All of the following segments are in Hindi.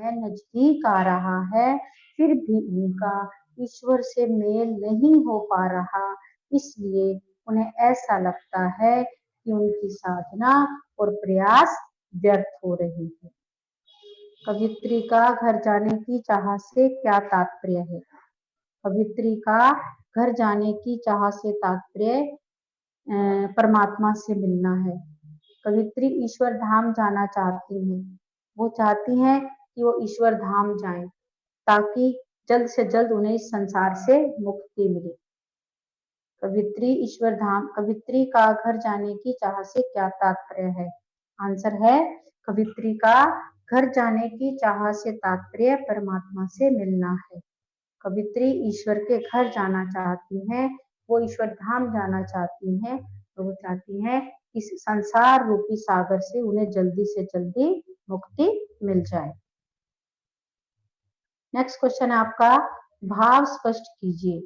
नजदीक आ रहा है, फिर भी उनका ईश्वर से मेल नहीं हो पा रहा, इसलिए उन्हें ऐसा लगता है कि उनकी साधना और प्रयास व्यर्थ हो रही है। कवियत्री का घर जाने की चाह से क्या तात्पर्य है? कवियत्री का घर जाने की चाह से तात्पर्य परमात्मा से मिलना है। कवियत्री ईश्वर धाम जाना चाहती हैं। वो चाहती हैं कि वो ईश्वर धाम जाएं ताकि जल्द से जल्द उन्हें इस संसार से मुक्ति मिले। कवियत्री का घर जाने की चाह से क्या तात्पर्य है? आंसर है कवियत्री का घर जाने की चाह से तात्पर्य परमात्मा से मिलना है। कवियत्री ईश्वर के घर जाना चाहती हैं, वो ईश्वर धाम जाना चाहती हैं, तो वो चाहती हैं इस संसार रूपी सागर से उन्हें जल्दी से जल्दी मुक्ति मिल जाए। नेक्स्ट क्वेश्चन है आपका, भाव स्पष्ट कीजिए।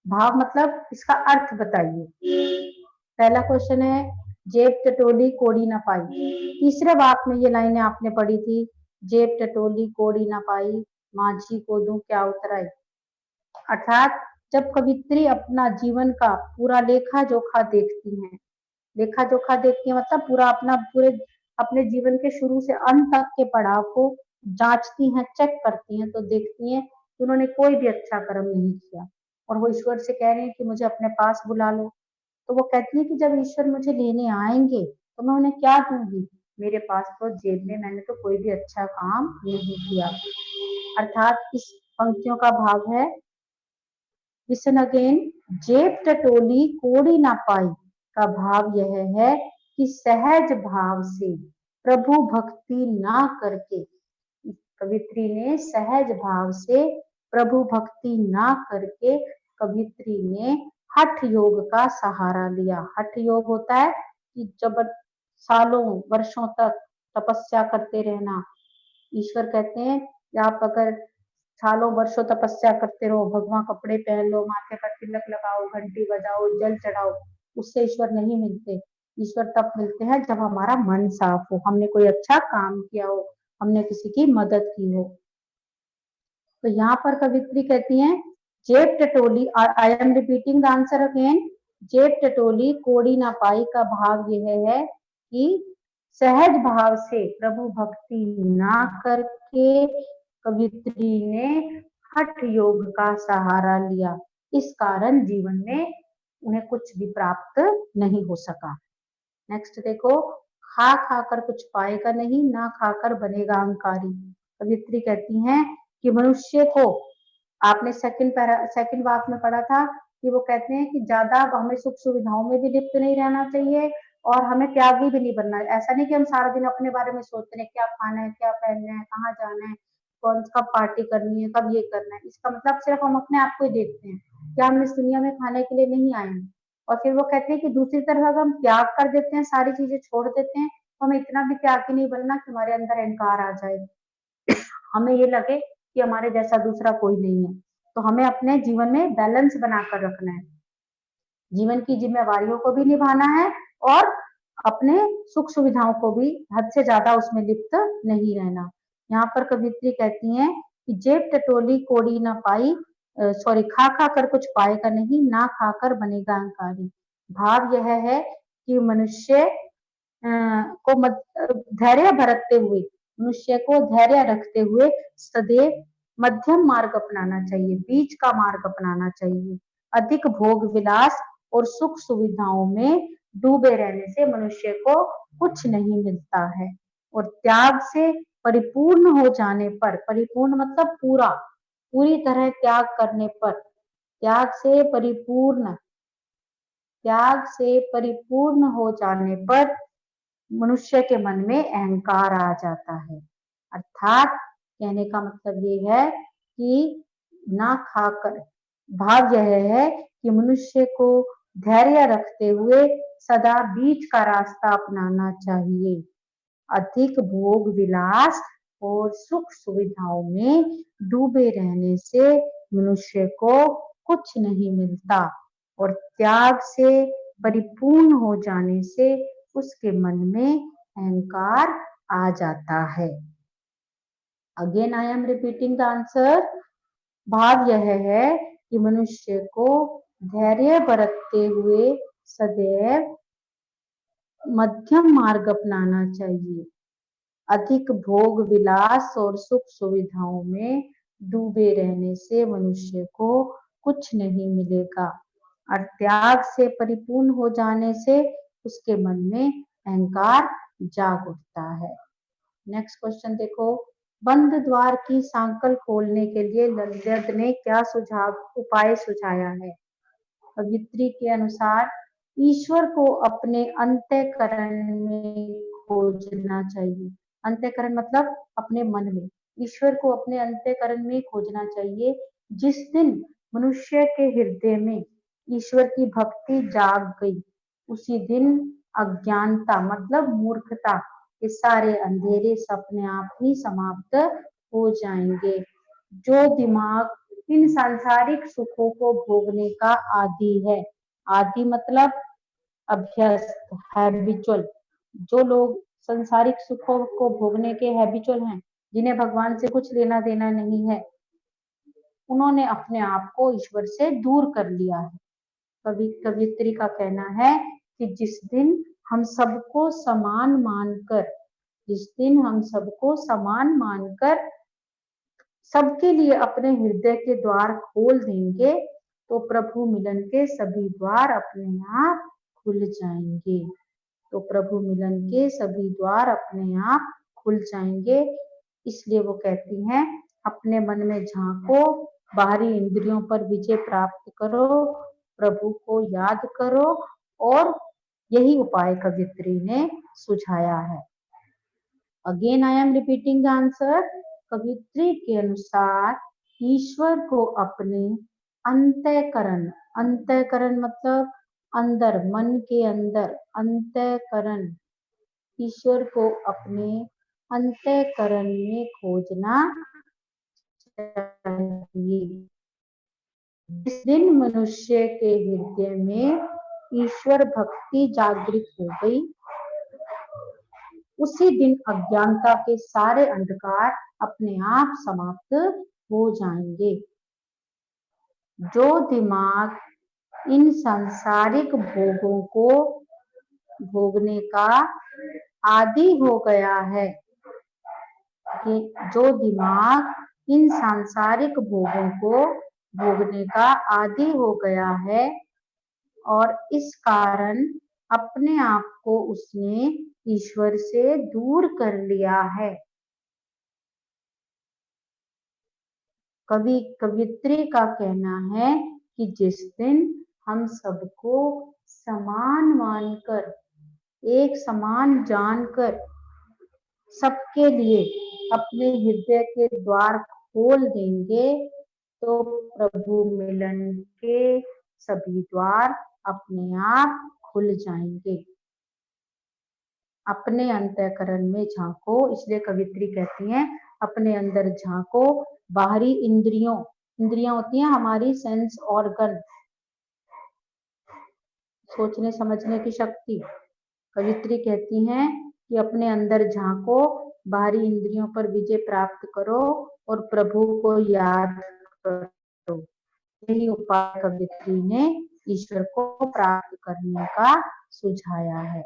भाव मतलब इसका अर्थ बताइए। पहला क्वेश्चन है, जेब टटोली कोड़ी ना पाई। तीसरे वाक्य में ये लाइनें आपने पढ़ी थी, जेब टटोली कोड़ी ना पाई, माझी को दूं क्या उतराई। अर्थात जब कवियत्री अपना जीवन का पूरा लेखा जोखा देखती हैं, लेखा जोखा देखती है मतलब पूरे अपने जीवन के शुरू से अंत तक के पड़ाव को जांचती हैं, चेक करती हैं, तो देखती हैं कि उन्होंने कोई भी अच्छा कर्म नहीं किया और वो ईश्वर से कह रहे हैं कि मुझे अपने पास बुला लो। तो वो कहती है कि जब ईश्वर मुझे लेने आएंगे तो मैं उन्हें क्या दूंगी, मेरे पास तो जेब में मैंने तो कोई भी अच्छा काम नहीं किया। अर्थात इस पंक्तियों का भाव है, लिसन अगेन, जेब टटोली कोड़ी ना पाई का भाव यह है कि सहज भाव से प्रभु भक्ति ना करके, कवियत्री ने सहज भाव से प्रभु भक्ति ना करके कवियत्री ने हठ योग का सहारा लिया। हठ योग होता है कि जब सालों वर्षों तक तपस्या करते रहना। ईश्वर कहते हैं कि आप अगर सालों वर्षों तपस्या करते रहो, भगवा कपड़े पहन लो, माथे पर तिलक लगाओ, घंटी बजाओ, जल चढ़ाओ, उससे ईश्वर नहीं मिलते। ईश्वर तब मिलते हैं जब हमारा मन साफ हो, हमने कोई अच्छा काम किया हो, हमने किसी की मदद की हो। तो यहाँ पर कवियत्री कहती हैं, जेब टटोली, I am repeating the answer again, जेब टटोली कोड़ी ना पाई का भाव यह है कि सहज भाव से प्रभु भक्ति ना करके कवियत्री ने हठ योग का सहारा लिया, इस कारण जीवन में उन्हें कुछ भी प्राप्त नहीं हो सका। नेक्स्ट देखो, खा खाकर कुछ पाएगा नहीं, ना खाकर बनेगा अहंकारी। कवियत्री कहती हैं कि मनुष्य को, आपने सेकंड वाक्य में पढ़ा था कि वो कहते हैं कि ज्यादा हमें सुख सुविधाओं में भी लिप्त नहीं रहना चाहिए और हमें त्यागी भी नहीं बनना है। ऐसा नहीं कि हम सारा दिन अपने बारे में सोचते हैं क्या खाना है, क्या पहनना है, कहाँ जाना है, कौन कब पार्टी करनी है, कब ये करना है। इसका मतलब सिर्फ हम अपने आप को ही देखते हैं, क्या हम इस दुनिया में खाने के लिए नहीं आए हैं। और फिर वो कहते हैं कि दूसरी तरफ अगर हम त्याग कर देते हैं, सारी चीजें छोड़ देते हैं, तो हमें इतना भी त्यागी नहीं बनना कि हमारे अंदर अहंकार आ जाए, हमें ये लगे कि हमारे जैसा दूसरा कोई नहीं है। तो हमें अपने जीवन में बैलेंस बनाकर रखना है, जीवन की जिम्मेवारियों को भी निभाना है और अपने सुख सुविधाओं को भी हद से ज्यादा उसमें लिप्त नहीं रहना। यहाँ पर कवियत्री कहती हैं कि जेब टटोली कोड़ी ना पाई, सॉरी, खा खा कर कुछ पाएगा नहीं, ना खाकर बनेगा अहंकारी। भाव यह है कि मनुष्य को धैर्य बरतते हुए, मनुष्य को धैर्य रखते हुए सदैव मध्यम मार्ग अपनाना चाहिए, बीच का मार्ग अपनाना चाहिए। अधिक भोग विलास और सुख सुविधाओं में डूबे रहने से मनुष्य को कुछ नहीं मिलता है और त्याग से परिपूर्ण हो जाने पर, परिपूर्ण मतलब पूरा, पूरी तरह त्याग करने पर, त्याग से परिपूर्ण, त्याग से परिपूर्ण हो जाने पर मनुष्य के मन में अहंकार आ जाता है। अर्थात कहने का मतलब ये है कि ना खाकर, भाव यह है कि मनुष्य को धैर्य रखते हुए सदा बीच का रास्ता अपनाना चाहिए। अधिक भोग विलास और सुख सुविधाओं में डूबे रहने से मनुष्य को कुछ नहीं मिलता और त्याग से परिपूर्ण हो जाने से उसके मन में अहंकार आ जाता है। Again I am repeating the answer. भाव यह है कि मनुष्य को धैर्य बरतते हुए सदैव मध्यम मार्ग अपनाना चाहिए। अधिक भोग विलास और सुख सुविधाओं में डूबे रहने से मनुष्य को कुछ नहीं मिलेगा और त्याग से परिपूर्ण हो जाने से उसके मन में अहंकार जाग उठता है। नेक्स्ट क्वेश्चन देखो, बंद द्वार की सांकल खोलने के लिए ललित ने क्या उपाय सुझाया है? कवित्री के अनुसार ईश्वर को अपने अंतःकरण में खोजना चाहिए। अंतःकरण मतलब अपने मन में। ईश्वर को अपने अंतःकरण में खोजना चाहिए। जिस दिन मनुष्य के हृदय में ईश्वर की भक्ति जाग गई, उसी दिन अज्ञानता मतलब मूर्खता के सारे अंधेरे अपने आप ही समाप्त हो जाएंगे। जो दिमाग इन सांसारिक सुखों को भोगने का आदि है, आदि मतलब अभ्यस्त, हैबिचुअल, जो लोग संसारिक सुखों को भोगने के हैबिचुअल हैं, जिन्हें भगवान से कुछ लेना देना नहीं है, उन्होंने अपने आप को ईश्वर से दूर कर लिया है। कवित्री का कहना है कि जिस दिन हम सबको समान मानकर, जिस दिन हम सबको समान मानकर सबके लिए अपने हृदय के द्वार खोल देंगे, तो प्रभु मिलन के सभी द्वार अपने आप खुल जाएंगे। तो प्रभु मिलन के सभी द्वार अपने आप खुल जाएंगे। इसलिए वो कहती हैं, अपने मन में झांको, बाहरी इंद्रियों पर विजय प्राप्त करो, प्रभु को याद करो, और यही उपाय कवित्री ने सुझाया है। Again I am repeating the answer. कवित्री के अनुसार ईश्वर को अपने अंतःकरण, अंतःकरण मतलब अंदर, मन के अंदर, अंतःकरण, ईश्वर को अपने अंतःकरण में खोजना चाहिए। जिस दिन मनुष्य के हृदय में ईश्वर भक्ति जागृत हो गई, उसी दिन अज्ञानता के सारे अंधकार अपने आप समाप्त हो जाएंगे। जो दिमाग इन सांसारिक भोगों को भोगने का आदी हो गया है, कि जो दिमाग इन सांसारिक भोगों को भोगने का आदी हो गया है और इस कारण अपने आप को उसने ईश्वर से दूर कर लिया है। कवित्री का कहना है कि जिस दिन हम सबको समान मानकर, एक समान जानकर सबके लिए अपने हृदय के द्वार खोल देंगे, तो प्रभु मिलन के सभी द्वार अपने आप खुल जाएंगे। अपने अंतःकरण में झांको, इसलिए कवित्री कहती हैं, अपने अंदर झांको, बाहरी इंद्रियों, इंद्रियां होती हैं हमारी सेंस ऑर्गन, सोचने समझने की शक्ति। कवित्री कहती हैं कि अपने अंदर झांको, बाहरी इंद्रियों पर विजय प्राप्त करो और प्रभु को याद करो। यही उपाय कवित्री ने ईश्वर को प्राप्त करने का सुझाया है।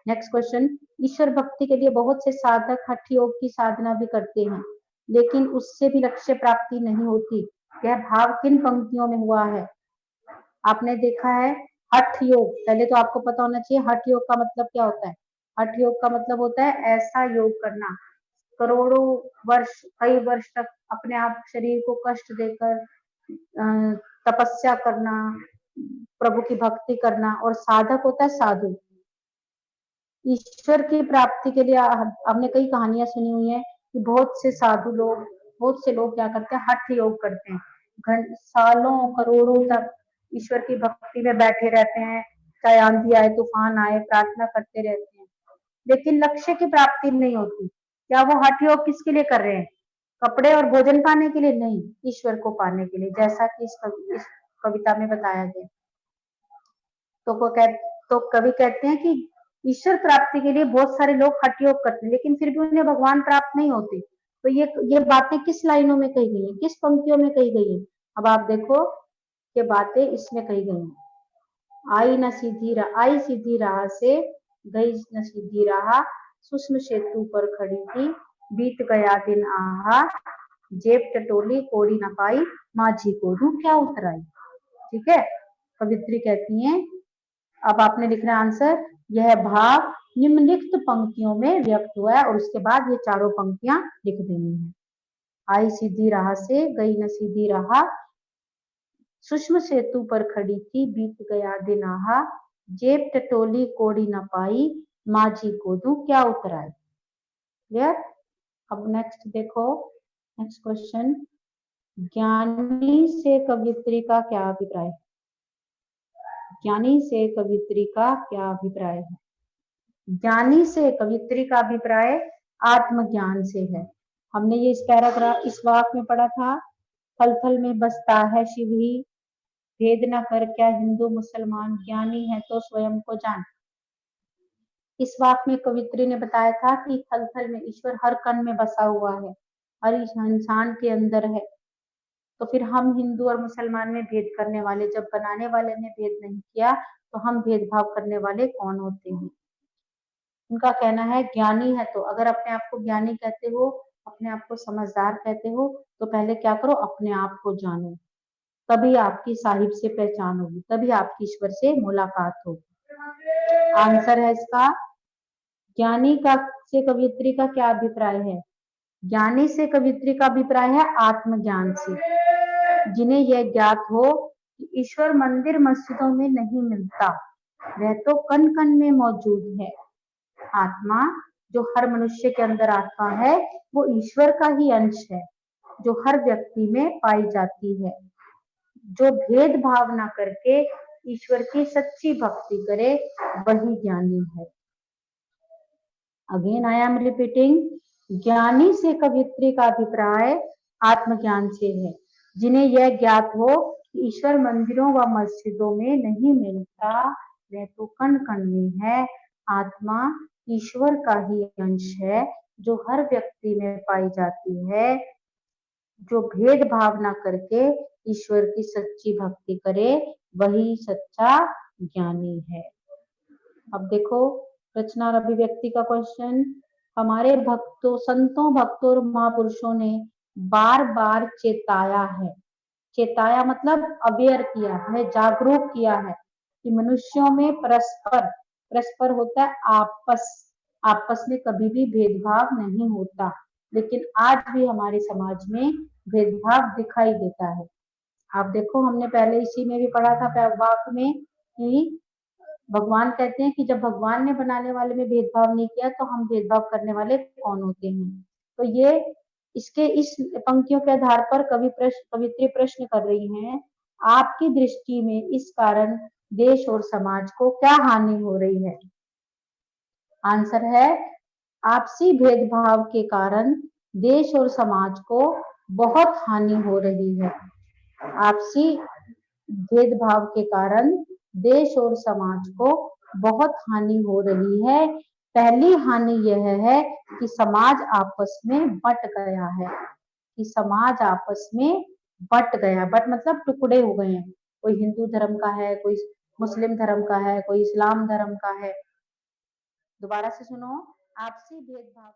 नेक्स्ट क्वेश्चन, ईश्वर भक्ति के लिए बहुत से साधक हठ योग की साधना भी करते हैं, लेकिन उससे भी लक्ष्य प्राप्ति नहीं होती। यह भाव किन पंक्तियों में हुआ है? आपने देखा है हठ योग, पहले तो आपको पता होना चाहिए हठ योग का मतलब क्या होता है। हठ योग का मतलब होता है ऐसा योग करना, करोड़ों वर्ष, कई वर्ष तक अपने आप शरीर को कष्ट देकर तपस्या करना, प्रभु की भक्ति करना। और साधक होता है साधु। ईश्वर की प्राप्ति के लिए हमने कई कहानियां सुनी हुई है कि बहुत से साधु लोग, बहुत से लोग क्या करते हैं, हठ योग करते हैं, सालों करोड़ों तक ईश्वर की भक्ति में बैठे रहते हैं, चाहे आंधी आए तूफान आए, प्रार्थना करते रहते हैं, लेकिन लक्ष्य की प्राप्ति नहीं होती। क्या वो हठ योग किसके लिए कर रहे हैं? कपड़े और भोजन पाने के लिए नहीं, ईश्वर को पाने के लिए, जैसा कि इस कविता में बताया गया। तो कवि कहते हैं कि ईश्वर प्राप्ति के लिए बहुत सारे लोग हठ योग करते हैं, लेकिन फिर भी उन्हें भगवान प्राप्त नहीं होते। तो ये बातें किस लाइनों में कही गई है, किस पंक्तियों में कही गई है? अब आप देखो ये बातें इसमें कही गई है। आई सीधी राह से गई न सीधी राह, सुषम सेतु पर खड़ी थी, बीत गया दिन आहा, जेब टटोली कोड़ी न पाई, माझी को दूं क्या उतराई। ठीक है, कवित्री कहती हैं, अब आपने लिखना आंसर, यह भाव निम्नलिखित पंक्तियों में व्यक्त हुआ है, और उसके बाद ये चारों पंक्तियां लिख देनी है। आई सीधी राह से गई न सीधी राह, सुषम सेतु पर खड़ी थी, बीत गया दिन आहा, जेब टटोली कोड़ी न पाई, माझी को दूं क्या उतराई। क्लियर। अब नेक्स्ट देखो, नेक्स्ट क्वेश्चन, ज्ञानी से कवियत्री का क्या अभिप्राय? ज्ञानी से कवियत्री का क्या अभिप्राय है? ज्ञानी से कवियत्री का अभिप्राय आत्मज्ञान से है। हमने ये इस पैराग्राफ, इस वाक्य में पढ़ा था, थल थल में बसता है शिव ही, भेद न कर क्या हिंदू मुसलमान, ज्ञानी है तो स्वयं को जान। इस वाक्य में कवित्री ने बताया था कि थल थल में ईश्वर हर कण में बसा हुआ है, हर इंसान के अंदर है। तो फिर हम हिंदू और मुसलमान में भेद करने वाले, जब बनाने वाले ने भेद नहीं किया तो हम भेदभाव करने वाले कौन होते हैं? उनका कहना है ज्ञानी है तो, अगर अपने आप को ज्ञानी कहते हो, अपने आप को समझदार कहते हो, तो पहले क्या करो, अपने आप को जानो, तभी आपकी साहिब से पहचान होगी, तभी आपकी ईश्वर से मुलाकात होगी। आंसर है इसका, ज्ञानी का से कवियत्री का क्या अभिप्राय है? ज्ञानी से कवियत्री का अभिप्राय है आत्मज्ञान से, जिन्हें यह ज्ञात हो कि ईश्वर मंदिर मस्जिदों में नहीं मिलता, वह तो कण कण में मौजूद है। आत्मा, जो हर मनुष्य के अंदर आत्मा है, वो ईश्वर का ही अंश है, जो हर व्यक्ति में पाई जाती है। जो भेदभाव ना करके ईश्वर की सच्ची भक्ति करे, वही ज्ञानी है। अगेन आई एम रिपीटिंग, ज्ञानी से कवियत्री का अभिप्राय आत्मज्ञान से है, जिन्हें यह ज्ञात हो कि ईश्वर मंदिरों व मस्जिदों में नहीं मिलता, वह तो कण कण में है। आत्मा ईश्वर का ही अंश है, जो हर व्यक्ति में पाई जाती है। जो भेदभाव ना करके ईश्वर की सच्ची भक्ति करे, वही सच्चा ज्ञानी है। अब देखो रचना और अभिव्यक्ति का क्वेश्चन, हमारे भक्तों, संतों, भक्तों और महापुरुषों ने बार बार चेताया है, चेताया मतलब अवेयर किया है, जागरूक किया है कि मनुष्यों में परस्पर, परस्पर होता है आपस, आपस में कभी भी भेदभाव नहीं होता, लेकिन आज भी हमारे समाज में भेदभाव दिखाई देता है। आप देखो, हमने पहले इसी में भी पढ़ा था वाक्य में कि भगवान कहते हैं कि जब भगवान ने बनाने वाले में भेदभाव नहीं किया, तो हम भेदभाव करने वाले कौन होते हैं। तो ये इसके इस पंक्तियों के आधार पर कवित्री प्रश्न कर रही हैं, आपकी दृष्टि में इस कारण देश और समाज को क्या हानि हो रही है? आंसर है, आपसी भेदभाव के कारण देश और समाज को बहुत हानि हो रही है। आपसी भेदभाव के कारण देश और समाज को बहुत हानि हो रही है। पहली हानि यह है कि समाज आपस में बट गया है, कि समाज आपस में बट गया, बट मतलब टुकड़े हो गए हैं, कोई हिंदू धर्म का है, कोई मुस्लिम धर्म का है, कोई इस्लाम धर्म का है। दोबारा से सुनो, आपसी भेदभाव